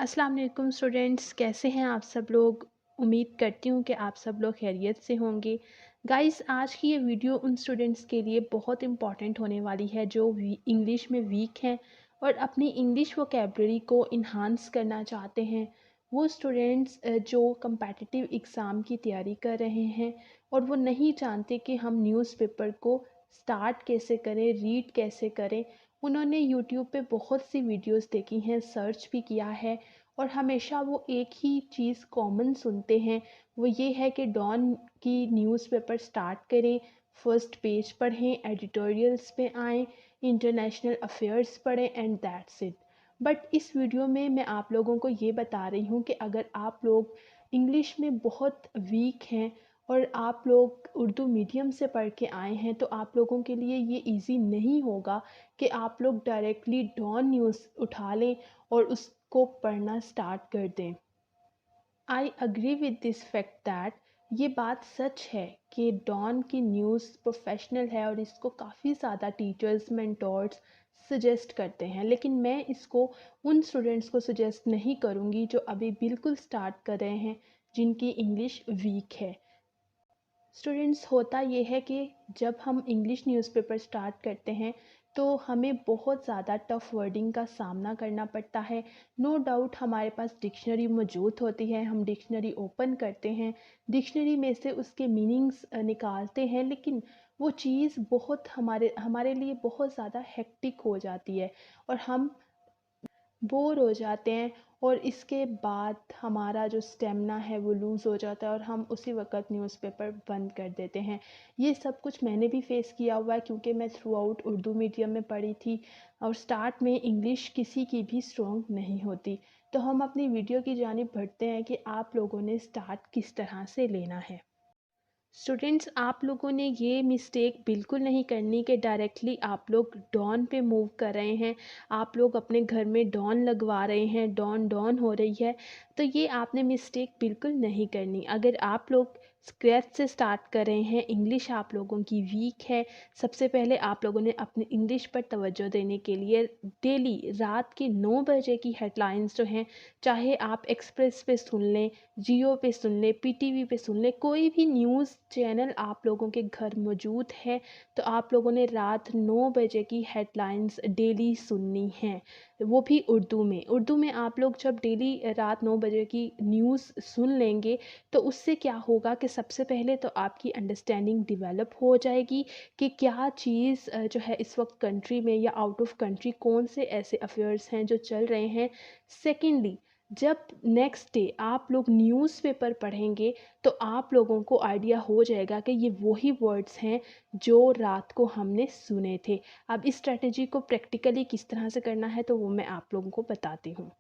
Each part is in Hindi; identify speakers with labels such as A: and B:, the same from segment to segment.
A: अस्सलाम वालेकुम स्टूडेंट्स, कैसे हैं आप सब लोग। उम्मीद करती हूँ कि आप सब लोग खैरियत से होंगे। गाइस, आज की ये वीडियो उन स्टूडेंट्स के लिए बहुत इम्पॉर्टेंट होने वाली है जो इंग्लिश में वीक हैं और अपनी इंग्लिश वोकेबलरी को इन्हांस करना चाहते हैं। वो स्टूडेंट्स जो कम्पिटिटिव एग्ज़ाम की तैयारी कर रहे हैं और वो नहीं जानते कि हम न्यूज़पेपर को स्टार्ट कैसे करें, रीड कैसे करें। उन्होंने यूट्यूब पे बहुत सी वीडियोस देखी हैं, सर्च भी किया है और हमेशा वो एक ही चीज़ कॉमन सुनते हैं। वो ये है कि डॉन की न्यूज़पेपर स्टार्ट करें, फर्स्ट पेज पढ़ें, एडिटोरियल्स पे आएँ, इंटरनेशनल अफेयर्स पढ़ें एंड दैट्स इट। बट इस वीडियो में मैं आप लोगों को ये बता रही हूँ कि अगर आप लोग इंग्लिश में बहुत वीक हैं और आप लोग उर्दू मीडियम से पढ़ के आए हैं तो आप लोगों के लिए ये इजी नहीं होगा कि आप लोग डायरेक्टली डॉन न्यूज़ उठा लें और उसको पढ़ना स्टार्ट कर दें। I agree with this fact that ये बात सच है कि डॉन की न्यूज़ प्रोफेशनल है और इसको काफ़ी ज़्यादा टीचर्स मेंटोर्स सजेस्ट करते हैं, लेकिन मैं इसको उन स्टूडेंट्स को सजेस्ट नहीं करूँगी जो अभी बिल्कुल स्टार्ट कर रहे हैं, जिनकी इंग्लिश वीक है। स्टूडेंट्स, होता ये है कि जब हम इंग्लिश न्यूज़पेपर स्टार्ट करते हैं तो हमें बहुत ज़्यादा टफ़ वर्डिंग का सामना करना पड़ता है। नो डाउट हमारे पास डिक्शनरी मौजूद होती है, हम डिक्शनरी ओपन करते हैं, डिक्शनरी में से उसके मीनिंग्स निकालते हैं, लेकिन वो चीज़ बहुत हमारे हमारे लिए बहुत ज़्यादा हेक्टिक हो जाती है और हम बोर हो जाते हैं और इसके बाद हमारा जो स्टेमिना है वो लूज़ हो जाता है और हम उसी वक्त न्यूज़पेपर बंद कर देते हैं। ये सब कुछ मैंने भी फेस किया हुआ है क्योंकि मैं थ्रू आउट उर्दू मीडियम में पढ़ी थी और स्टार्ट में इंग्लिश किसी की भी स्ट्रॉन्ग नहीं होती। तो हम अपनी वीडियो की जानिब बढ़ते हैं कि आप लोगों ने स्टार्ट किस तरह से लेना है। स्टूडेंट्स, आप लोगों ने ये मिस्टेक बिल्कुल नहीं करनी कि डायरेक्टली आप लोग डॉन पे मूव कर रहे हैं, आप लोग अपने घर में डॉन लगवा रहे हैं, डॉन डॉन हो रही है। तो ये आपने मिस्टेक बिल्कुल नहीं करनी। अगर आप लोग स्क्रैच से स्टार्ट कर रहे हैं, इंग्लिश आप लोगों की वीक है, सबसे पहले आप लोगों ने अपनी इंग्लिश पर तवज्जो देने के लिए डेली रात के 9 बजे की हेडलाइंस जो हैं, चाहे आप एक्सप्रेस पे सुन लें, जियो पे सुन लें, पीटीवी पे सुन लें, कोई भी न्यूज़ चैनल आप लोगों के घर मौजूद है तो आप लोगों ने रात 9 बजे की हेडलाइंस डेली सुननी है, वो भी उर्दू में। उर्दू में आप लोग जब डेली रात 9 बजे की न्यूज़ सुन लेंगे तो उससे क्या होगा कि सबसे पहले तो आपकी अंडरस्टैंडिंग डेवलप हो जाएगी कि क्या चीज़ जो है इस वक्त कंट्री में या आउट ऑफ कंट्री कौन से ऐसे अफेयर्स हैं जो चल रहे हैं। सेकेंडली, जब नेक्स्ट डे आप लोग न्यूज़पेपर पढ़ेंगे तो आप लोगों को आइडिया हो जाएगा कि ये वही वर्ड्स हैं जो रात को हमने सुने थे। अब इस स्ट्रेटजी को प्रैक्टिकली किस तरह से करना है तो वो मैं आप लोगों को बताती हूँ।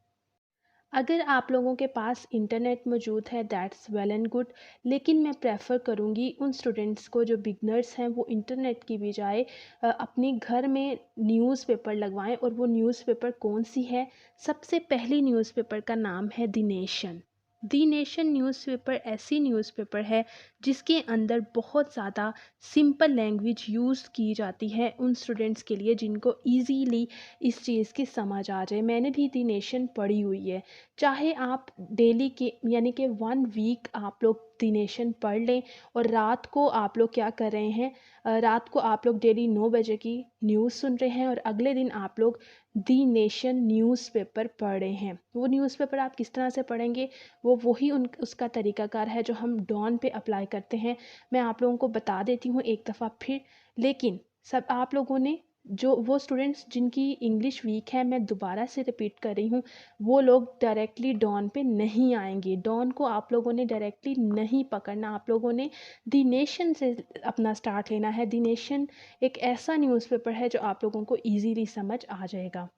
A: अगर आप लोगों के पास इंटरनेट मौजूद है दैट्स वेल एंड गुड, लेकिन मैं प्रेफर करूँगी उन स्टूडेंट्स को जो बिगनर्स हैं वो इंटरनेट की बजाय अपने घर में न्यूज़पेपर लगवाएं। और वो न्यूज़पेपर कौन सी है? सबसे पहली न्यूज़पेपर का नाम है the nation. The nation newspaper ऐसी न्यूज़पेपर है जिसके अंदर बहुत ज़्यादा सिंपल लैंग्वेज यूज़ की जाती है उन स्टूडेंट्स के लिए जिनको ईजीली इस चीज़ की समझ आ जाए। मैंने भी द नेशन पढ़ी हुई है। चाहे आप डेली के यानी कि 1 वीक आप लोग द नेशन पढ़ लें और रात को आप लोग क्या कर रहे हैं, रात को आप लोग डेली 9 बजे की न्यूज़ सुन रहे हैं और अगले दिन आप लोग द नेशन न्यूज़पेपर पढ़ रहे हैं। वो न्यूज़पेपर आप किस तरह से पढ़ेंगे, वो वही उसका तरीकाकार है जो हम डॉन पे अप्लाई करते हैं। मैं आप लोगों को बता देती हूँ एक दफ़ा फिर, लेकिन सब आप लोगों ने, जो वो स्टूडेंट्स जिनकी इंग्लिश वीक है, मैं दोबारा से रिपीट कर रही हूँ, वो लोग डायरेक्टली डॉन पे नहीं आएंगे। डॉन को आप लोगों ने डायरेक्टली नहीं पकड़ना, आप लोगों ने द नेशन से अपना स्टार्ट लेना है। द नेशन एक ऐसा न्यूज़पेपर है जो आप लोगों को ईजीली समझ आ जाएगा।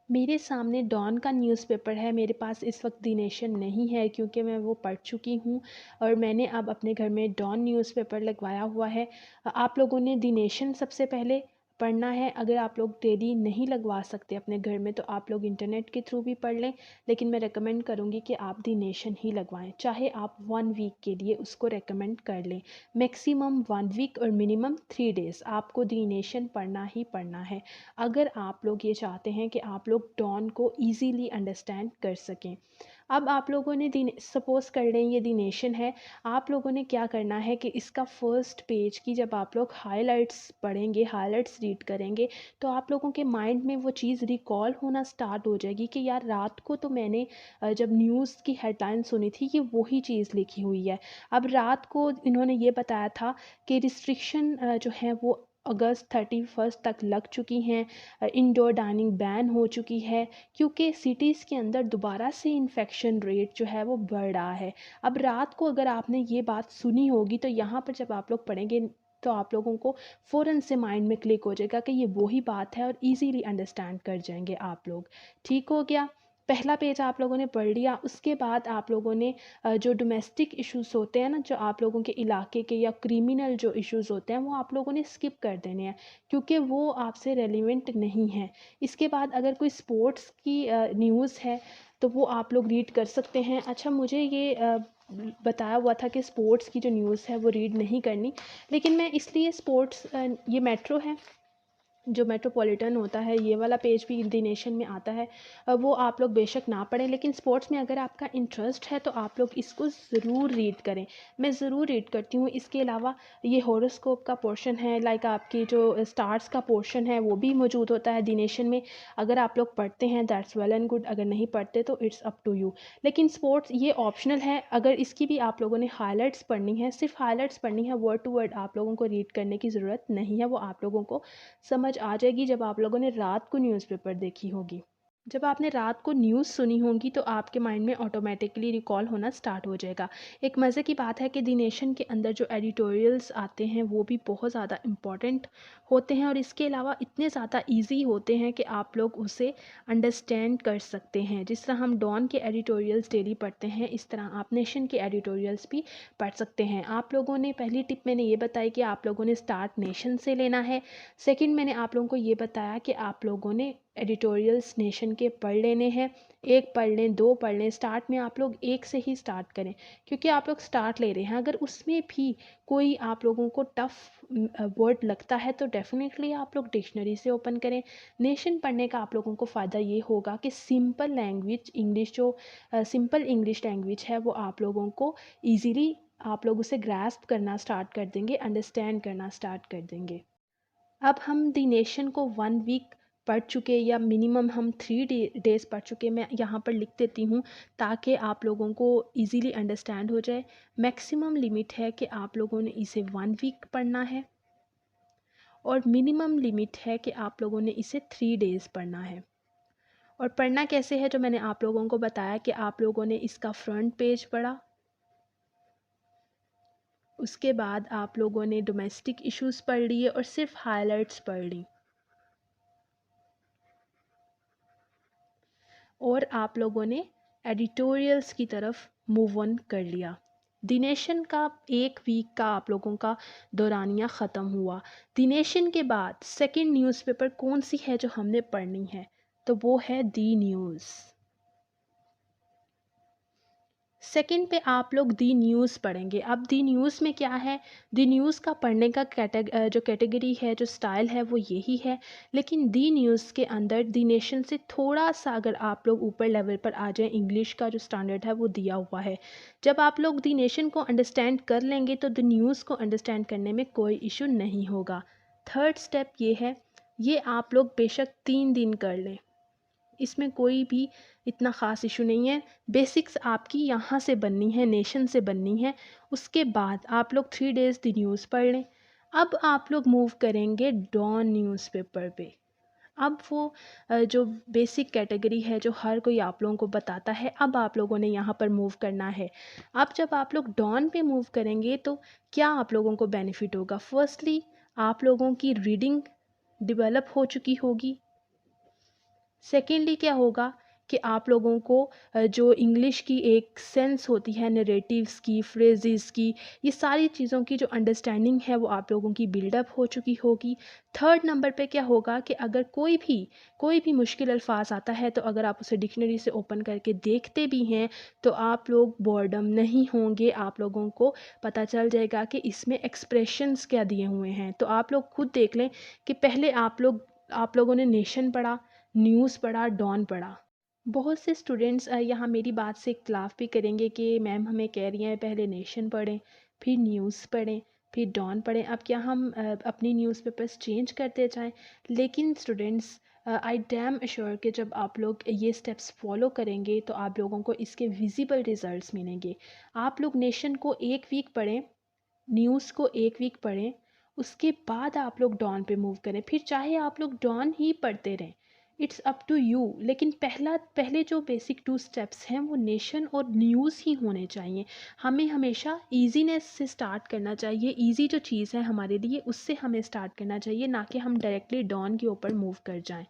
A: मेरे सामने डॉन का न्यूज़पेपर है, मेरे पास इस वक्त द नेशन नहीं है क्योंकि मैं वो पढ़ चुकी हूँ और मैंने अब अपने घर में डॉन न्यूज़पेपर लगवाया हुआ है। आप लोगों ने द नेशन सबसे पहले पढ़ना है। अगर आप लोग डेली नहीं लगवा सकते अपने घर में तो आप लोग इंटरनेट के थ्रू भी पढ़ लें, लेकिन मैं रेकमेंड करूँगी कि आप दी नेशन ही लगवाएं। चाहे आप 1 वीक के लिए उसको रेकमेंड कर लें, मैक्सिमम 1 वीक और मिनिमम 3 डेज़ आपको दी नेशन पढ़ना ही पढ़ना है, अगर आप लोग ये चाहते हैं कि आप लोग डॉन को ईजीली अंडरस्टैंड कर सकें। अब आप लोगों ने दी, सपोज़ कर लें ये दी नेशन है, आप लोगों ने क्या करना है कि इसका फर्स्ट पेज की जब आप लोग हाइलाइट्स पढ़ेंगे, हाइलाइट्स रीड करेंगे, तो आप लोगों के माइंड में वो चीज़ रिकॉल होना स्टार्ट हो जाएगी कि यार रात को तो मैंने जब न्यूज़ की हेडलाइन सुनी थी कि वही चीज़ लिखी हुई है। अब रात को इन्होंने ये बताया था कि रिस्ट्रिक्शन जो है वो अगस्त 31 तक लग चुकी हैं, इंडोर डाइनिंग बैन हो चुकी है, क्योंकि सिटीज़ के अंदर दोबारा से इन्फेक्शन रेट जो है वो बढ़ रहा है। अब रात को अगर आपने ये बात सुनी होगी तो यहाँ पर जब आप लोग पढ़ेंगे तो आप लोगों को फ़ौरन से माइंड में क्लिक हो जाएगा कि ये वही बात है और इजीली अंडरस्टैंड कर जाएंगे आप लोग। ठीक हो गया, पहला पेज आप लोगों ने पढ़ लिया। उसके बाद आप लोगों ने जो डोमेस्टिक इश्यूज़ होते हैं ना, जो आप लोगों के इलाके के या क्रिमिनल जो इश्यूज़ होते हैं, वो आप लोगों ने स्किप कर देने हैं क्योंकि वो आपसे रेलिवेंट नहीं है। इसके बाद अगर कोई स्पोर्ट्स की न्यूज़ है तो वो आप लोग रीड कर सकते हैं। अच्छा, मुझे ये बताया हुआ था कि स्पोर्ट्स की जो न्यूज़ है वो रीड नहीं करनी, लेकिन मैं इसलिए स्पोर्ट्स ये मेट्रो है जो मेट्रोपॉलिटन होता है, ये वाला पेज भी द नेशन में आता है, वो आप लोग बेशक ना पढ़ें, लेकिन स्पोर्ट्स में अगर आपका इंटरेस्ट है तो आप लोग इसको ज़रूर रीड करें। मैं ज़रूर रीड करती हूँ। इसके अलावा ये हॉरोस्कोप का पोर्शन है, लाइक आपकी जो स्टार्स का पोर्शन है वो भी मौजूद होता है द नेशन में। अगर आप लोग पढ़ते हैं दैट्स वेल एंड गुड, अगर नहीं पढ़ते तो इट्स अप टू यू। लेकिन स्पोर्ट्स ये ऑप्शनल है, अगर इसकी भी आप लोगों ने हाईलाइट्स पढ़नी है, सिर्फ हाईलाइट्स पढ़नी है, वर्ड टू वर्ड आप लोगों को रीड करने की ज़रूरत नहीं है, वो आप लोगों को समझ आ जाएगी जब आप लोगों ने रात को न्यूज़पेपर देखी होगी। जब आपने रात को न्यूज़ सुनी होगी तो आपके माइंड में ऑटोमेटिकली रिकॉल होना स्टार्ट हो जाएगा। एक मज़े की बात है कि द नेशन के अंदर जो एडिटोरियल्स आते हैं वो भी बहुत ज़्यादा इम्पॉर्टेंट होते हैं और इसके अलावा इतने ज़्यादा इजी होते हैं कि आप लोग उसे अंडरस्टैंड कर सकते हैं। जिस तरह हम डॉन के एडिटोरियल्स डेली पढ़ते हैं, इस तरह आप नेशन के एडिटोरियल्स भी पढ़ सकते हैं। आप लोगों ने पहली टिप मैंने ये बताई कि आप लोगों ने स्टार्ट नेशन से लेना है। सेकंड, मैंने आप लोगों को ये बताया कि आप लोगों ने एडिटोरियल्स नेशन के पढ़ लेने हैं। एक पढ़ लें, दो पढ़ लें, स्टार्ट में आप लोग एक से ही स्टार्ट करें, क्योंकि आप लोग स्टार्ट ले रहे हैं। अगर उसमें भी कोई आप लोगों को टफ वर्ड लगता है तो डेफिनेटली आप लोग डिक्शनरी से ओपन करें। नेशन पढ़ने का आप लोगों को फ़ायदा ये होगा कि सिंपल लैंग्वेज इंग्लिश, जो सिंपल इंग्लिश लैंग्वेज है वो आप लोगों को ईजीली आप लोग उसे ग्रास्प करना स्टार्ट कर देंगे, अंडरस्टैंड करना स्टार्ट कर देंगे। अब हम द नेशन को 1 वीक पढ़ चुके या मिनिमम हम 3 डेज़ पढ़ चुके। मैं यहाँ पर लिख देती हूँ ताकि आप लोगों को इजीली अंडरस्टैंड हो जाए। मैक्सिमम लिमिट है कि आप लोगों ने इसे 1 वीक पढ़ना है और मिनिमम लिमिट है कि आप लोगों ने इसे 3 डेज़ पढ़ना है। और पढ़ना कैसे है, जो मैंने आप लोगों को बताया कि आप लोगों ने इसका फ्रंट पेज पढ़ा, उसके बाद आप लोगों ने डोमेस्टिक इश्यूज़ पढ़ लिए और सिर्फ हाइलाइट्स पढ़ ली, और आप लोगों ने एडिटोरियल्स की तरफ मूव ऑन कर लिया। द नेशन का 1 वीक का आप लोगों का दौरानिया ख़त्म हुआ। द नेशन के बाद सेकंड न्यूज़पेपर कौन सी है जो हमने पढ़नी है, तो वो है दी न्यूज़। सेकंड पे आप लोग दी न्यूज़ पढ़ेंगे। अब दी न्यूज़ में क्या है, दी न्यूज़ का पढ़ने का जो कैटेगरी है, जो स्टाइल है वो यही है, लेकिन दी न्यूज़ के अंदर दी नेशन से थोड़ा सा अगर आप लोग ऊपर लेवल पर आ जाएं, इंग्लिश का जो स्टैंडर्ड है वो दिया हुआ है। जब आप लोग दी नेशन को अंडरस्टैंड कर लेंगे तो द न्यूज़ को अंडरस्टैंड करने में कोई इशू नहीं होगा। थर्ड स्टेप ये है, ये आप लोग बेशक 3 दिन कर लें, इसमें कोई भी इतना ख़ास इशू नहीं है। बेसिक्स आपकी यहाँ से बननी है, नेशन से बननी है। उसके बाद आप लोग 3 डेज़ द न्यूज़ पढ़ लें। अब आप लोग मूव करेंगे डॉन न्यूज़पेपर पे। अब वो जो बेसिक कैटेगरी है जो हर कोई आप लोगों को बताता है, अब आप लोगों ने यहाँ पर मूव करना है। अब जब आप लोग डॉन पे मूव करेंगे तो क्या आप लोगों को बेनिफिट होगा? फर्स्टली, आप लोगों की रीडिंग डेवलप हो चुकी होगी। सेकेंडली क्या होगा कि आप लोगों को जो इंग्लिश की एक सेंस होती है, नरेटिव्स की, फ्रेजेस की, ये सारी चीज़ों की जो अंडरस्टैंडिंग है वो आप लोगों की बिल्डअप हो चुकी होगी। थर्ड नंबर पे क्या होगा कि अगर कोई भी मुश्किल अल्फाज आता है तो अगर आप उसे डिक्शनरी से ओपन करके देखते भी हैं तो आप लोग बोर्डम नहीं होंगे, आप लोगों को पता चल जाएगा कि इसमें एक्सप्रेशंस क्या दिए हुए हैं। तो आप लोग खुद देख लें कि पहले आप लोगों ने नेशन पढ़ा, न्यूज़ पढ़ा, डॉन पढ़ा। बहुत से स्टूडेंट्स यहाँ मेरी बात से इख्तिलाफ़ भी करेंगे कि मैम हमें कह रही हैं पहले नेशन पढ़ें, फिर न्यूज़ पढ़ें, फिर डॉन पढ़ें। अब क्या हम अपनी न्यूज़पेपर्स चेंज करते जाएं? लेकिन स्टूडेंट्स, आई डैम अश्योर कि जब आप लोग ये स्टेप्स फॉलो करेंगे तो आप लोगों को इसके विजिबल रिजल्ट्स मिलेंगे। आप लोग नेशन को एक वीक पढ़ें, न्यूज़ को एक वीक पढ़ें, उसके बाद आप लोग डॉन पे मूव करें, फिर चाहे आप लोग डॉन ही पढ़ते रहें, इट्स अप टू यू। लेकिन पहले जो बेसिक 2 स्टेप्स हैं वो नेशन और न्यूज़ ही होने चाहिए। हमें हमेशा ईज़ीनेस से स्टार्ट करना चाहिए, ईज़ी जो चीज़ है हमारे लिए उससे हमें स्टार्ट करना चाहिए, ना कि हम डायरेक्टली डॉन के ऊपर मूव कर जाएँ।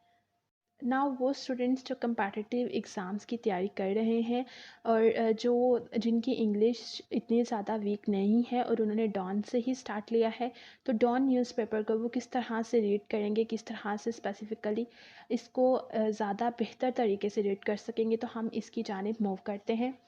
A: नाउ वो स्टूडेंट्स जो कंपैटिटिव एग्ज़ाम्स की तैयारी कर रहे हैं और जो जिनकी इंग्लिश इतनी ज़्यादा वीक नहीं है और उन्होंने डॉन से ही स्टार्ट लिया है, तो डॉन न्यूज़पेपर को वो किस तरह से रीड करेंगे, किस तरह से स्पेसिफ़िकली इसको ज़्यादा बेहतर तरीके से रीड कर सकेंगे, तो हम इसकी जानिब मूव करते हैं।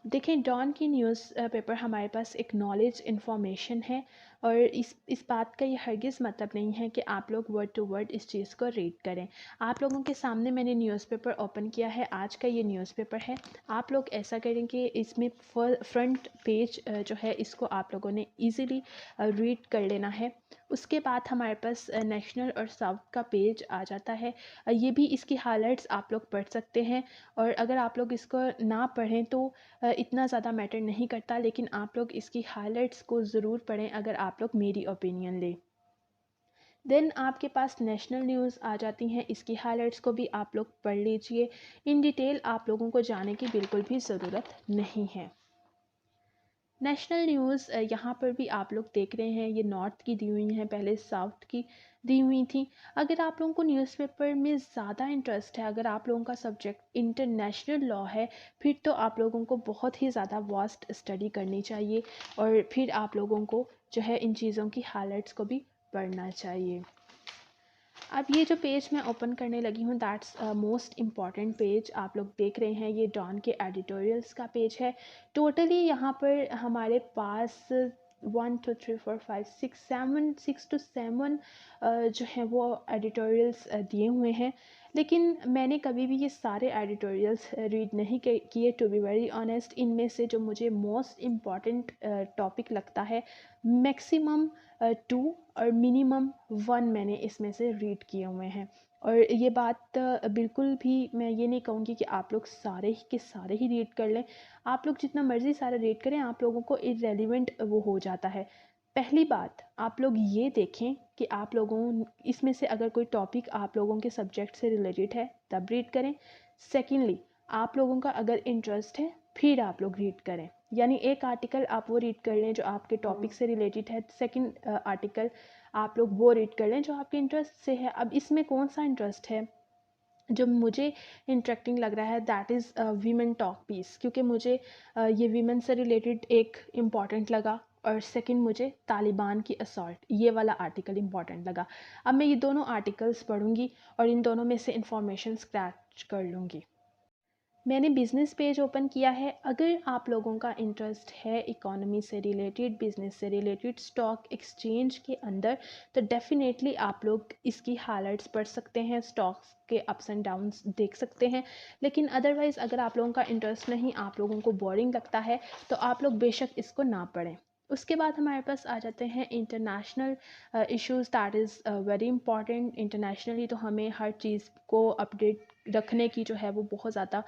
A: देखें, डॉन की न्यूज़ पेपर हमारे पास एक नॉलेज इन्फॉर्मेशन है और इस बात का ये हरगिज़ मतलब नहीं है कि आप लोग वर्ड टू वर्ड इस चीज़ को रीड करें। आप लोगों के सामने मैंने न्यूज़पेपर ओपन किया है, आज का ये न्यूज़पेपर है। आप लोग ऐसा करें कि इसमें फ्रंट पेज जो है इसको आप लोगों ने ईज़िली रीड कर लेना है। उसके बाद हमारे पास नेशनल और साउथ का पेज आ जाता है। ये भी इसकी हाइलाइट्स आप लोग पढ़ सकते हैं और अगर आप लोग इसको ना पढ़ें तो इतना ज़्यादा मैटर नहीं करता, लेकिन आप लोग इसकी हाइलाइट्स को ज़रूर पढ़ें अगर आप लोग मेरी ओपिनियन लें। देन आपके पास नेशनल न्यूज़ आ जाती हैं, इसकी हाइलाइट्स को भी आप लोग पढ़ लीजिए। इन डिटेल आप लोगों को जाने की बिल्कुल भी ज़रूरत नहीं है। नेशनल न्यूज़ यहाँ पर भी आप लोग देख रहे हैं, ये नॉर्थ की दी हुई हैं, पहले साउथ की दी हुई थी। अगर आप लोगों को न्यूज़पेपर में ज़्यादा इंटरेस्ट है, अगर आप लोगों का सब्जेक्ट इंटरनेशनल लॉ है, फिर तो आप लोगों को बहुत ही ज़्यादा वास्ट स्टडी करनी चाहिए और फिर आप लोगों को जो है इन चीज़ों की हाइलाइट्स को भी पढ़ना चाहिए। अब ये जो पेज मैं ओपन करने लगी हूँ, दैट्स मोस्ट इम्पॉर्टेंट पेज आप लोग देख रहे हैं, ये डॉन के एडिटोरियल्स का पेज है। टोटली यहाँ पर हमारे पास 1 2 3 4 5 6 7 जो है वो एडिटोरियल्स दिए हुए हैं। लेकिन मैंने कभी भी ये सारे एडिटोरियल्स रीड नहीं किए, टू बी वेरी ऑनेस्ट। इनमें से जो मुझे मोस्ट इम्पॉर्टेंट टॉपिक लगता है, मैक्सिमम 2 और मिनिमम 1 मैंने इसमें से रीड किए हुए हैं। और ये बात बिल्कुल भी मैं ये नहीं कहूँगी कि आप लोग सारे ही के सारे ही रीड कर लें। आप लोग जितना मर्ज़ी सारा रीड करें, आप लोगों को इररेलेवेंट वो हो जाता है। पहली बात, आप लोग ये देखें कि आप लोगों इसमें से अगर कोई टॉपिक आप लोगों के सब्जेक्ट से रिलेटेड है तब रीड करें। सेकेंडली, आप लोगों का अगर इंटरेस्ट है फिर आप लोग रीड करें, यानी एक आर्टिकल आप वो रीड कर लें जो आपके टॉपिक से रिलेटेड है, सेकंड आर्टिकल आप लोग वो रीड कर लें जो आपके इंटरेस्ट से है। अब इसमें कौन सा इंटरेस्ट है जो मुझे इंटरेक्टिंग लग रहा है, that is women talk piece, क्योंकि मुझे ये वीमेन से रिलेटेड एक इम्पॉर्टेंट लगा और सेकंड मुझे तालिबान की असॉल्ट, ये वाला आर्टिकल इम्पॉर्टेंट लगा। अब मैं ये दोनों आर्टिकल्स पढ़ूंगी और इन दोनों में से इंफॉर्मेशन स्क्रैच कर लूँगी। मैंने बिज़नेस पेज ओपन किया है। अगर आप लोगों का इंटरेस्ट है इकोनॉमी से रिलेटेड, बिज़नेस से रिलेटेड, स्टॉक एक्सचेंज के अंदर, तो डेफ़िनेटली आप लोग इसकी हाइलाइट्स पढ़ सकते हैं, स्टॉक्स के अप्स एंड डाउन्स देख सकते हैं। लेकिन अदरवाइज़ अगर आप लोगों का इंटरेस्ट नहीं, आप लोगों को बोरिंग लगता है, तो आप लोग बेशक इसको ना पढ़ें। उसके बाद हमारे पास आ जाते हैं international issues, that is very important. Internationally तो हमें हर चीज़ को अपडेट रखने की जो है वो बहुत ज़्यादा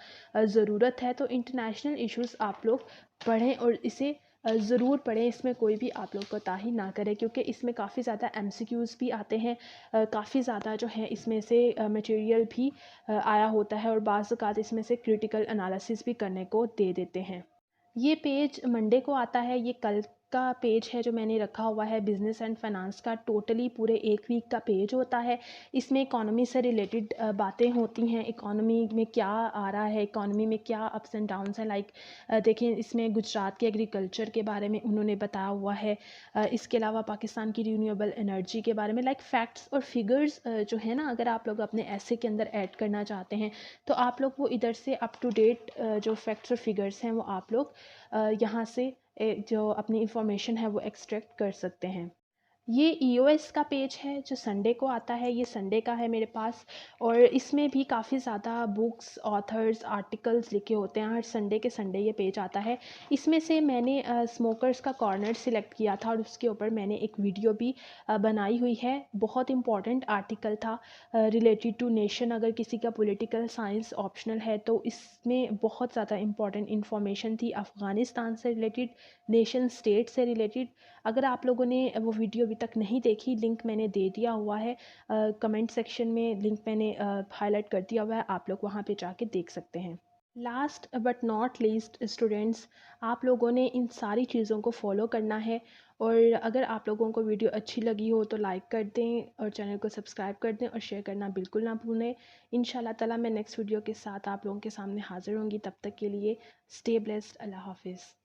A: ज़रूरत है। तो इंटरनेशनल इश्यूज़ आप लोग पढ़ें और इसे ज़रूर पढ़ें, इसमें कोई भी आप लोग कोताही ना करें, क्योंकि इसमें काफ़ी ज़्यादा एमसीक्यूज़ भी आते हैं, काफ़ी ज़्यादा जो है इसमें से मटेरियल भी आया होता है और बाज़ औक़ात इसमें से क्रिटिकल एनालिसिस भी करने को दे देते हैं। ये पेज मंडे को आता है, ये कल का पेज है जो मैंने रखा हुआ है बिज़नेस एंड फाइनेंस का, टोटली पूरे 1 वीक का पेज होता है। इसमें इकोनॉमी से रिलेटेड बातें होती हैं, इकोनॉमी में क्या आ रहा है, इकोनॉमी में क्या अप्स एंड डाउन्स हैं। लाइक देखें, इसमें गुजरात के एग्रीकल्चर के बारे में उन्होंने बताया हुआ है। इसके अलावा पाकिस्तान की रिन्यूएबल एनर्जी के बारे में, लाइक फैक्ट्स और फिगर्स जो है ना, अगर आप लोग अपने ऐसे के अंदर ऐड करना चाहते हैं तो आप लोग वो इधर से अप टू डेट जो फैक्ट्स और फिगर्स हैं वो आप लोग यहाँ से जो अपनी इंफॉर्मेशन है वो एक्सट्रैक्ट कर सकते हैं। ये ईओएस का पेज है जो संडे को आता है, ये संडे का है मेरे पास। और इसमें भी काफ़ी ज़्यादा बुक्स, ऑथर्स, आर्टिकल्स लिखे होते हैं। हर संडे के संडे ये पेज आता है। इसमें से मैंने स्मोकर्स का कॉर्नर सिलेक्ट किया था और उसके ऊपर मैंने एक वीडियो भी बनाई हुई है। बहुत इंपॉर्टेंट आर्टिकल था रिलेटेड टू नेशन। अगर किसी का पॉलिटिकल साइंस ऑप्शनल है तो इसमें बहुत ज़्यादा इंपॉर्टेंट इन्फॉर्मेशन थी अफ़गानिस्तान से रिलेटेड, नेशन स्टेट से रिलेटेड। अगर आप लोगों ने वो वीडियो अभी तक नहीं देखी, लिंक मैंने दे दिया हुआ है कमेंट सेक्शन में, लिंक मैंने हाईलाइट कर दिया हुआ है, आप लोग वहाँ पे जाके देख सकते हैं। Last but not least students, आप लोगों ने इन सारी चीज़ों को फॉलो करना है। और अगर आप लोगों को वीडियो अच्छी लगी हो तो लाइक कर दें और चैनल को सब्सक्राइब कर दें और शेयर करना बिल्कुल ना भूलें। इंशाल्लाह ताला मैं नेक्स्ट वीडियो के साथ आप लोगों के सामने हाज़िर होंगी। तब तक के लिए स्टे ब्लेस्ड। अल्लाह हाफिज़।